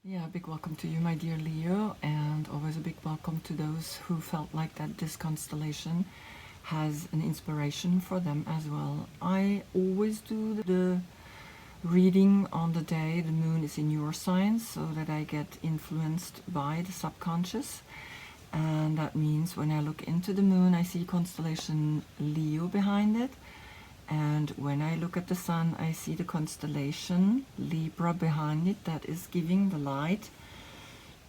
Yeah, a big welcome to you, my dear Leo, and always a big welcome to those who felt like that this constellation has an inspiration for them as well. I always do the reading on the day the moon is in your sign so that I get influenced by the subconscious. And that means when I look into the moon, I see constellation Leo behind it. And when I look at the sun, I see the constellation Libra behind it that is giving the light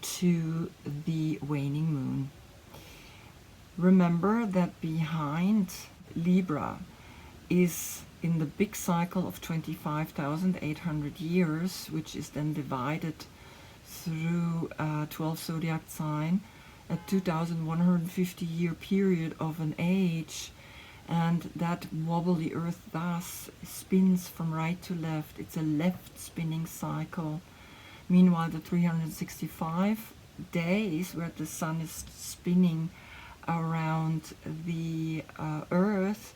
to the waning moon. Remember that behind Libra is in the big cycle of 25,800 years, which is then divided through 12 zodiac sign, a 2,150 year period of an age. And that wobbly earth thus spins from right to left. It's a left spinning cycle. Meanwhile, the 365 days where the sun is spinning around the earth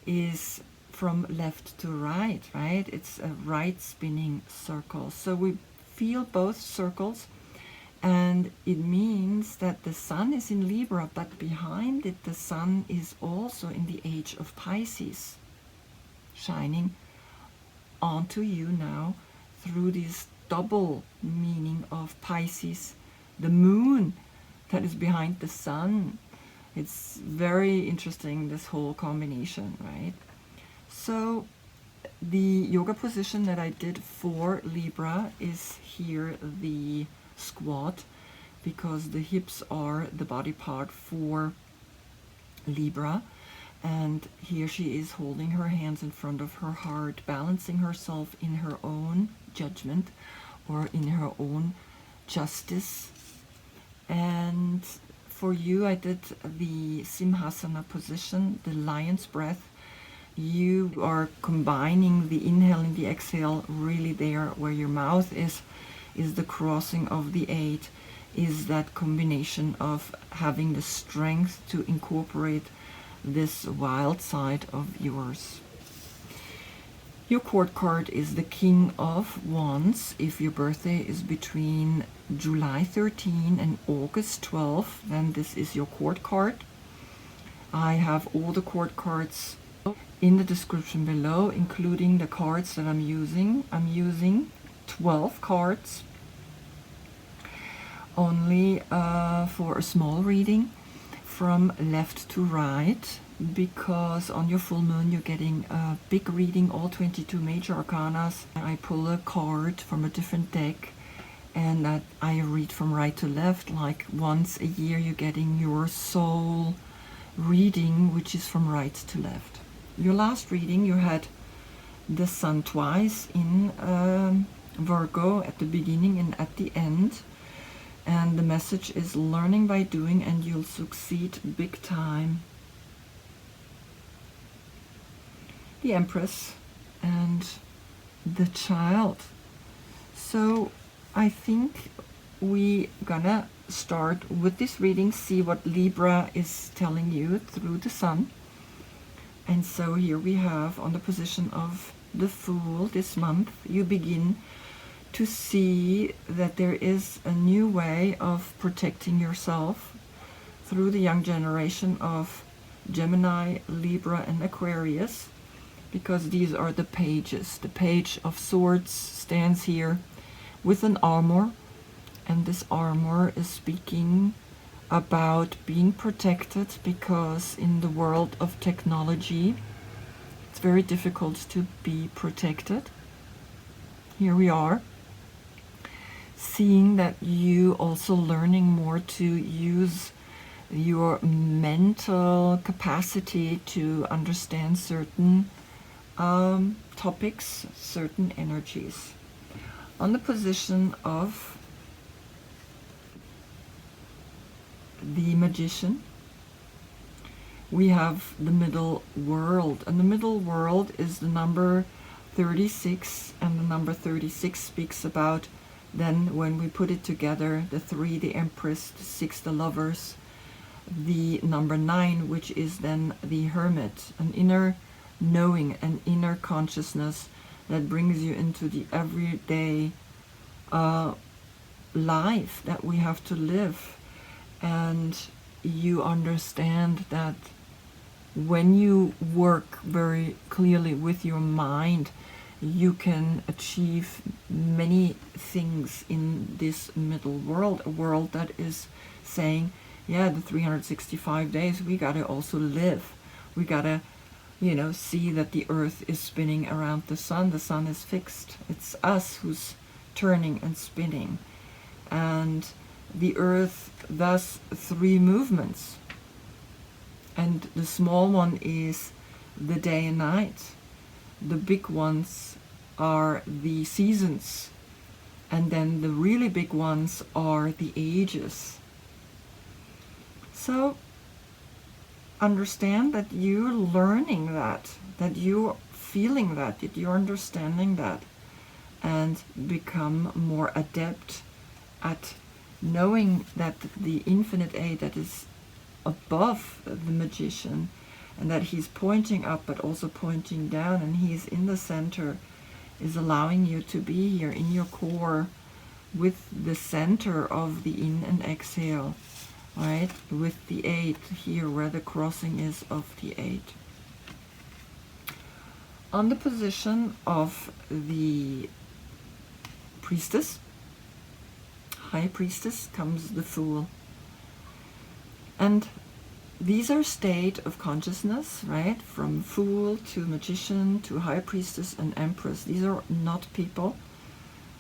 is from left to right, right? It's a right spinning circle. So we feel both circles. And it means that the sun is in Libra, but behind it the sun is also in the age of Pisces, shining onto you now through this double meaning of Pisces, the moon that is behind the sun. It's very interesting, this whole combination, right? So the yoga position that I did for Libra is here, the squat, because the hips are the body part for Libra. And here she is holding her hands in front of her heart, balancing herself in her own judgment or in her own justice. And for you, I did the Simhasana position, the lion's breath. You are combining the inhale and the exhale really there where your mouth is the crossing of the eight, is that combination of having the strength to incorporate this wild side of yours. Your court card is the King of Wands. If your birthday is between July 13 and August 12, then this is your court card. I have all the court cards in the description below, including the cards that I'm using. I'm using 12 cards only for a small reading from left to right, because on your full moon you're getting a big reading, all 22 major arcanas. I pull a card from a different deck and that I read from right to left. Like once a year you're getting your soul reading, which is from right to left. Your last reading, you had the sun twice in Virgo at the beginning and at the end. And the message is learning by doing and you'll succeed big time. The Empress and the Child. So I think we gonna start with this reading, see what Libra is telling you through the sun. And so here we have on the position of the Fool this month, you begin to see that there is a new way of protecting yourself through the young generation of Gemini, Libra, and Aquarius, because these are the pages. The Page of Swords stands here with an armor, and this armor is speaking about being protected, because in the world of technology it's very difficult to be protected. Here we are, seeing that you also learning more to use your mental capacity to understand certain topics, certain energies. On the position of the Magician, we have the middle world, and the middle world is the number 36, and the number 36 speaks about, then when we put it together, the 3, the Empress, the 6, the Lovers, the number 9, which is then the Hermit, an inner knowing, an inner consciousness that brings you into the everyday life that we have to live. And you understand that when you work very clearly with your mind, you can achieve many things in this middle world, a world that is saying, yeah, the 365 days, we gotta also live. We gotta, see that the earth is spinning around the sun. The sun is fixed. It's us who's turning and spinning. And the earth does 3 movements. And the small one is the day and night. The big ones are the seasons. And then the really big ones are the ages. So understand that you're learning that you're feeling that you're understanding that, and become more adept at knowing that the infinite A that is above the magician, and that he's pointing up but also pointing down, and he's in the center, is allowing you to be here in your core with the center of the in and exhale, right? With the 8 here where the crossing is of the 8. On the position of the priestess, high priestess, comes the Fool. And these are state of consciousness, right? From Fool to Magician to High Priestess and Empress. These are not people.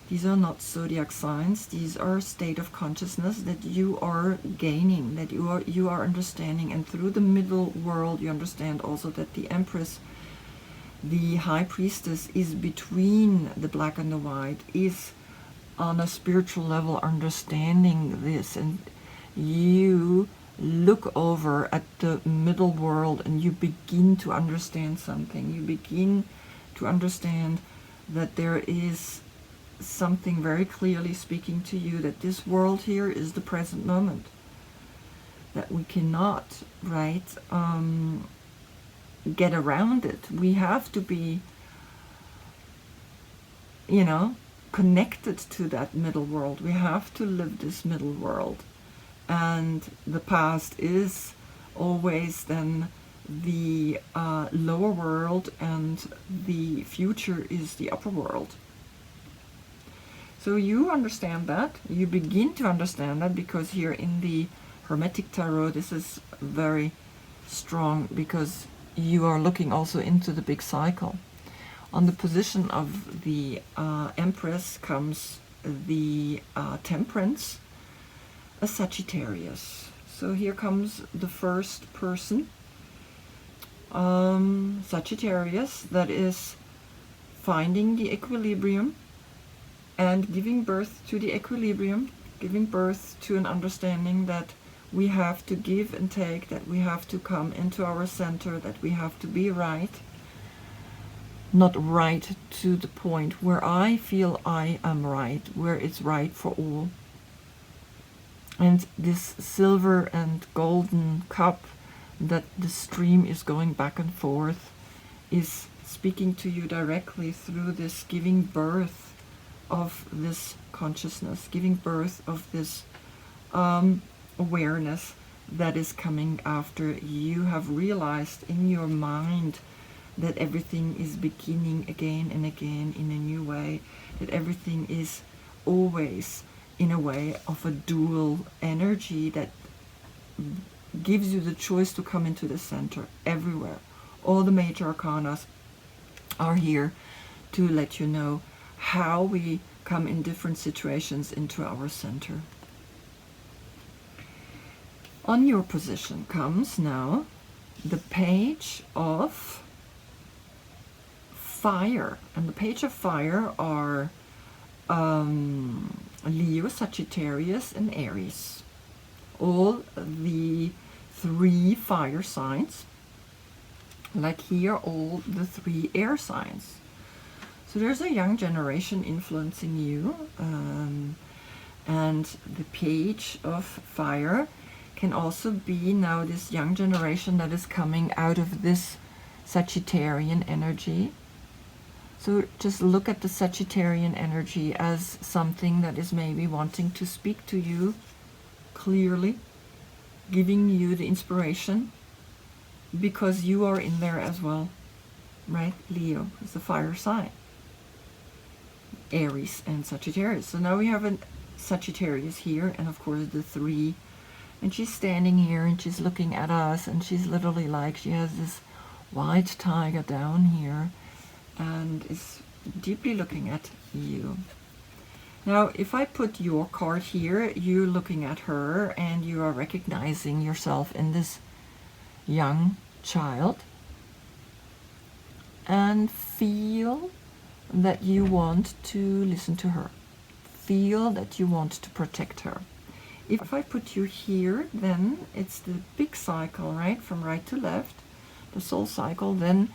These are not zodiac signs. These are state of consciousness that you are gaining, that you are understanding. And through the middle world, you understand also that the Empress, the High Priestess, is between the black and the white, is on a spiritual level understanding this. And you look over at the middle world and you begin to understand something. You begin to understand that there is something very clearly speaking to you, that this world here is the present moment, that we cannot, right, get around it. We have to be, connected to that middle world. We have to live this middle world. And the past is always then the lower world, and the future is the upper world. So you understand that, you begin to understand that, because here in the Hermetic Tarot, this is very strong, because you are looking also into the big cycle. On the position of the Empress comes the Temperance, a Sagittarius. So here comes the first person, Sagittarius, that is finding the equilibrium and giving birth to the equilibrium, giving birth to an understanding that we have to give and take, that we have to come into our center, that we have to be right. Not right to the point where I feel I am right, where it's right for all. And this silver and golden cup that the stream is going back and forth is speaking to you directly through this giving birth of this consciousness, giving birth of this awareness that is coming after you have realized in your mind that everything is beginning again and again in a new way, that everything is always in a way of a dual energy that gives you the choice to come into the center everywhere. All the major arcana are here to let you know how we come in different situations into our center. On your position comes now the Page of Fire. And the Page of Fire are Leo, Sagittarius, and Aries. All the 3 fire signs. Like here, all the 3 air signs. So there's a young generation influencing you. And the Page of Fire can also be now this young generation that is coming out of this Sagittarian energy. So just look at the Sagittarian energy as something that is maybe wanting to speak to you clearly, giving you the inspiration, because you are in there as well, right? Leo is the fire sign, Aries and Sagittarius. So now we have a Sagittarius here, and of course the 3, and she's standing here and she's looking at us, and she's literally like, she has this white tiger down here and is deeply looking at you. Now, if I put your card here, you're looking at her and you are recognizing yourself in this young child, and feel that you want to listen to her. Feel that you want to protect her. If I put you here, then it's the big cycle, right? From right to left, the soul cycle. Then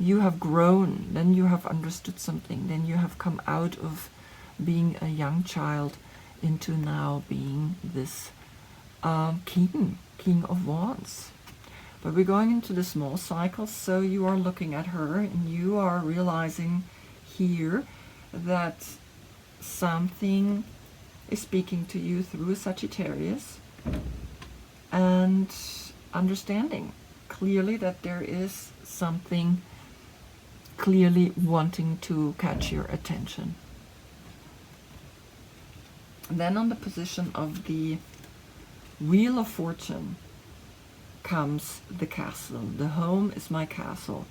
you have grown, then you have understood something, then you have come out of being a young child into now being this king of wands. But we're going into the small cycle, so you are looking at her and you are realizing here that something is speaking to you through Sagittarius, and understanding clearly that there is something clearly wanting to catch your attention. Then on the position of the Wheel of Fortune comes the castle. The home is my castle.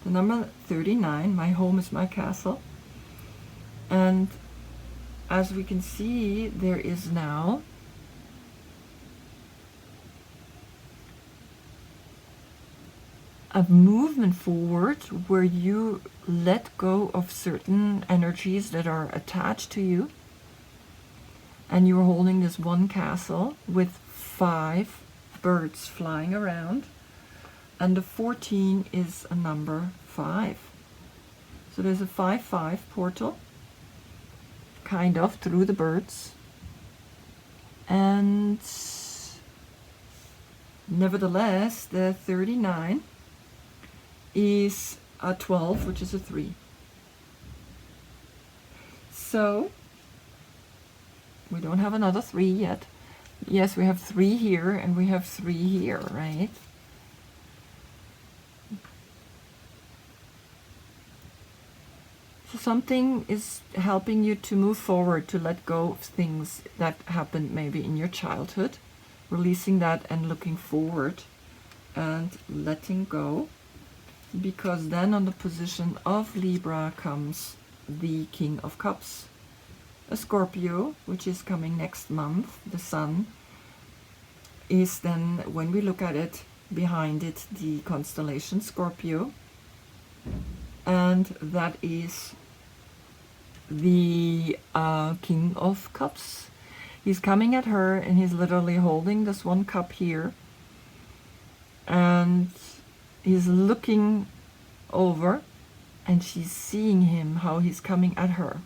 The number 39, my home is my castle. And as we can see, there is now a movement forward where you let go of certain energies that are attached to you, and you're holding this one castle with 5 birds flying around, and the 14 is a number 5. So there's a 5-5 portal kind of through the birds, and nevertheless the 39 is a 12, which is a 3. So we don't have another 3 yet. Yes, we have 3 here and we have 3 here, right? So something is helping you to move forward, to let go of things that happened maybe in your childhood, releasing that and looking forward and letting go, because then on the position of Libra comes the King of Cups, a Scorpio, which is coming next month. The Sun is then, when we look at it, behind it the constellation Scorpio, and that is the King of Cups. He's coming at her and he's literally holding this one cup here, and he's looking over and she's seeing him, how he's coming at her,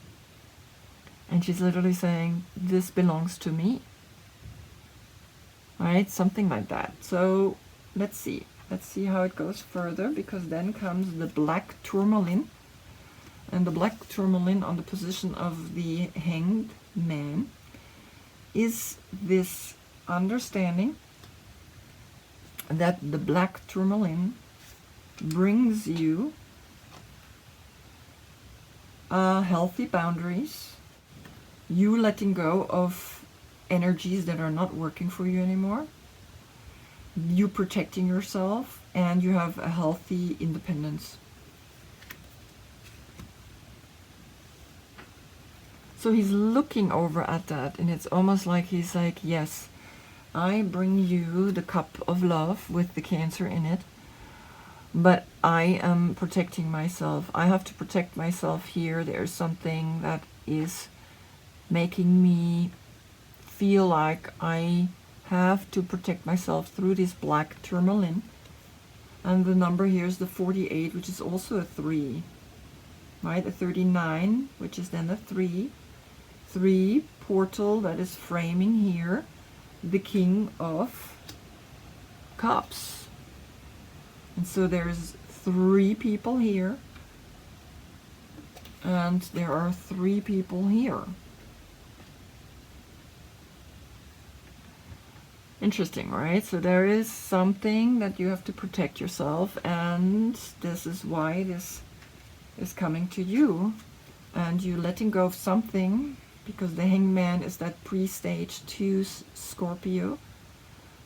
and she's literally saying, this belongs to me, right? Something like that. So let's see how it goes further, because then comes the black tourmaline, and the black tourmaline on the position of the Hanged Man is this understanding that the black tourmaline brings you healthy boundaries, you letting go of energies that are not working for you anymore, you protecting yourself, and you have a healthy independence. So he's looking over at that, and it's almost like he's like, yes, I bring you the cup of love with the Cancer in it, but I am protecting myself. I have to protect myself here. There's something that is making me feel like I have to protect myself through this black tourmaline. And the number here is the 48, which is also a 3, right? A 39, which is then a 3 portal that is framing here the King of Cups. And so there's 3 people here and there are 3 people here. Interesting, right? So there is something that you have to protect yourself, and this is why this is coming to you, and you letting go of something, because the Hangman is that pre-stage 2 Scorpio.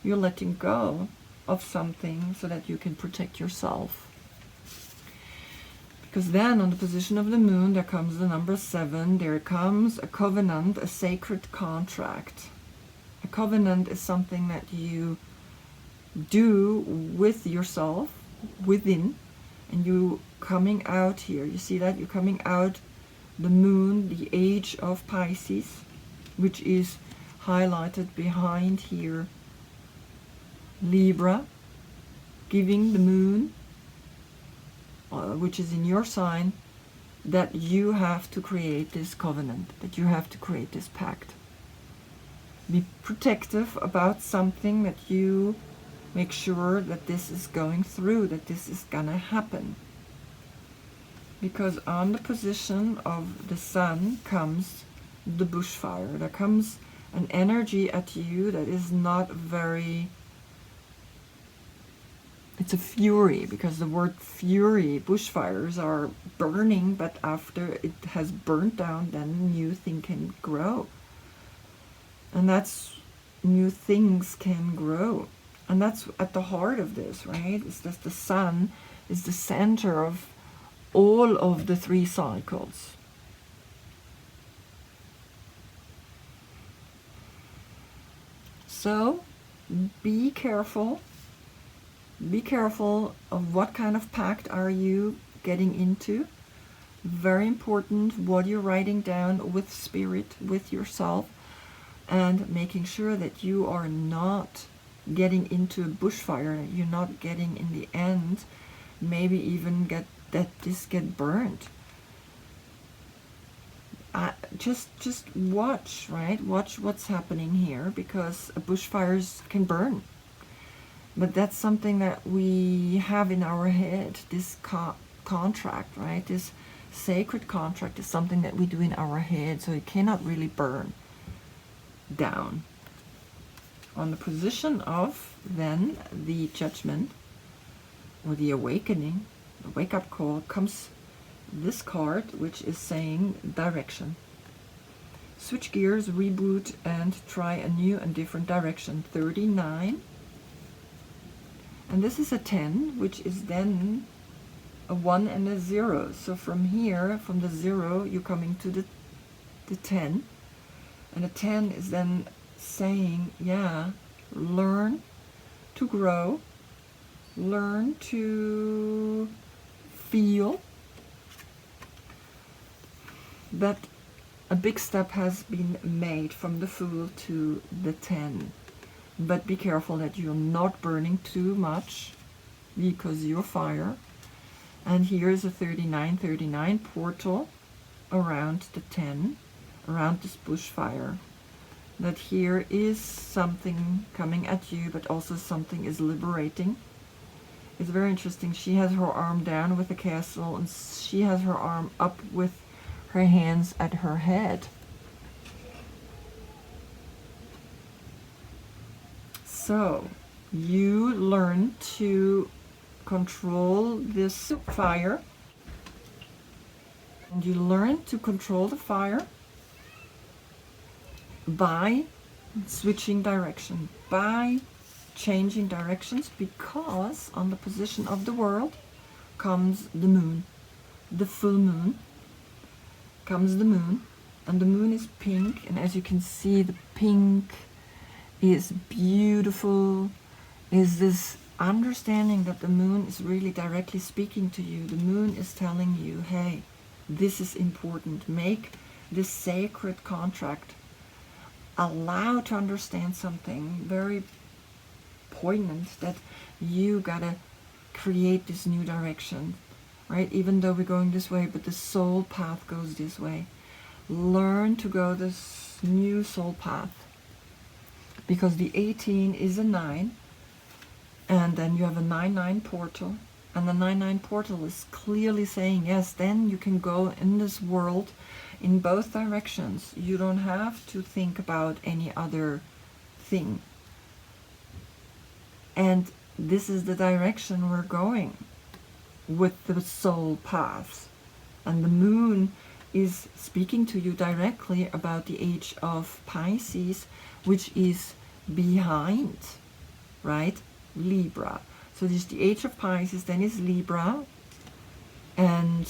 You're letting go of something so that you can protect yourself. Because then on the position of the moon, there comes the number 7. There comes a covenant, a sacred contract. A covenant is something that you do with yourself, within, and you coming out here. You see that? You're coming out the moon, the age of Pisces, which is highlighted behind here. Libra, giving the moon, which is in your sign, that you have to create this covenant, that you have to create this pact. Be protective about something, that you make sure that this is going through, that this is gonna happen. Because on the position of the sun comes the bushfire. There comes an energy at you that is not very... It's a fury, because the word fury, bushfires are burning, but after it has burnt down, then a new thing can grow. And that's, new things can grow. And that's at the heart of this, right? It's that the sun is the center of all of the 3 cycles. So be careful. Be careful of what kind of pact are you getting into. Very important what you're writing down with spirit, with yourself, and making sure that you are not getting into a bushfire, that you're not getting in the end, maybe even get burned. Just watch, right? Watch what's happening here, because bushfires can burn. But that's something that we have in our head, this contract, right? This sacred contract is something that we do in our head, so it cannot really burn down. On the position of then the judgment, or the awakening, the wake-up call, comes this card, which is saying direction. Switch gears, reboot, and try a new and different direction. 39. And this is a 10, which is then a 1 and a 0. So from here, from the 0, you're coming to the 10. And a 10 is then saying, yeah, learn to grow, learn to feel that a big step has been made from the Fool to the 10. But be careful that you're not burning too much, because you're fire. And here's a 39 portal around the 10, around this bushfire. That here is something coming at you, but also something is liberating. It's very interesting. She has her arm down with the castle, and she has her arm up with her hands at her head. So you learn to control this fire, and you learn to control the fire by switching direction, by changing directions, because on the position of the world comes the moon, the full moon, comes the moon, and the moon is pink, and as you can see, the pink is beautiful, is this understanding that the moon is really directly speaking to you. The moon is telling you, hey, this is important. Make this sacred contract. Allow to understand something very poignant, that you gotta create this new direction, right? Even though we're going this way, but the soul path goes this way. Learn to go this new soul path. Because the 18 is a 9, and then you have a 9-9 portal, And the 9-9 portal is clearly saying, yes, then you can go in this world in both directions. You don't have to think about any other thing. And this is the direction we're going with the soul path. And the moon is speaking to you directly about the age of Pisces, which is behind, right? Libra. So this is the age of Pisces, then is Libra, and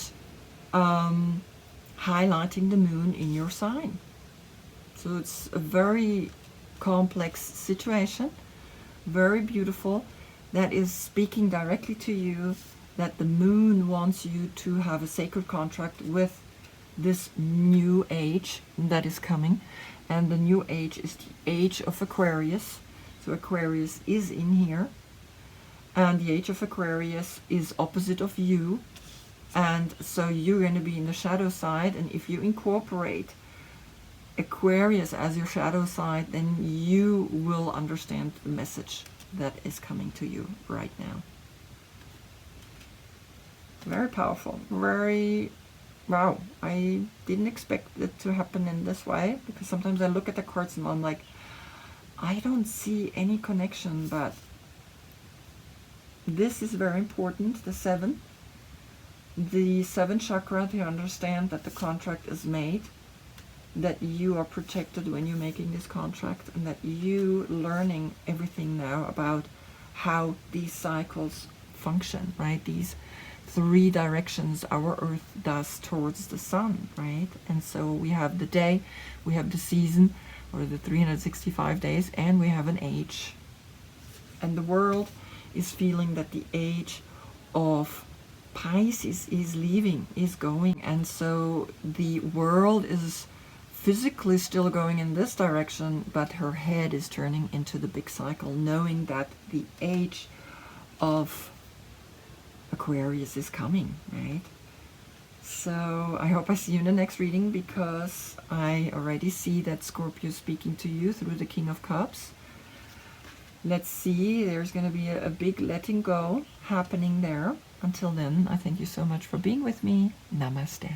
highlighting the moon in your sign. So it's a very complex situation, very beautiful, that is speaking directly to you, that the moon wants you to have a sacred contract with this new age that is coming. And the new age is the age of Aquarius. So Aquarius is in here. And the age of Aquarius is opposite of you. And so you're going to be in the shadow side. And if you incorporate Aquarius as your shadow side, then you will understand the message that is coming to you right now. Very powerful. Very, wow. I didn't expect it to happen in this way, because sometimes I look at the cards and I'm like, I don't see any connection, but this is very important, the 7. The 7th chakra, to understand that the contract is made, that you are protected when you're making this contract, and that you learning everything now about how these cycles function, right? These 3 directions our Earth does towards the sun, right? And so we have the day, we have the season, or the 365 days, and we have an age. And the world is feeling that the age of Pisces is leaving, is going, and so the world is physically still going in this direction, but her head is turning into the big cycle, knowing that the age of Aquarius is coming, right? So I hope I see you in the next reading, because I already see that Scorpio is speaking to you through the King of Cups. Let's see, there's going to be a big letting go happening there. Until then, I thank you so much for being with me. Namaste.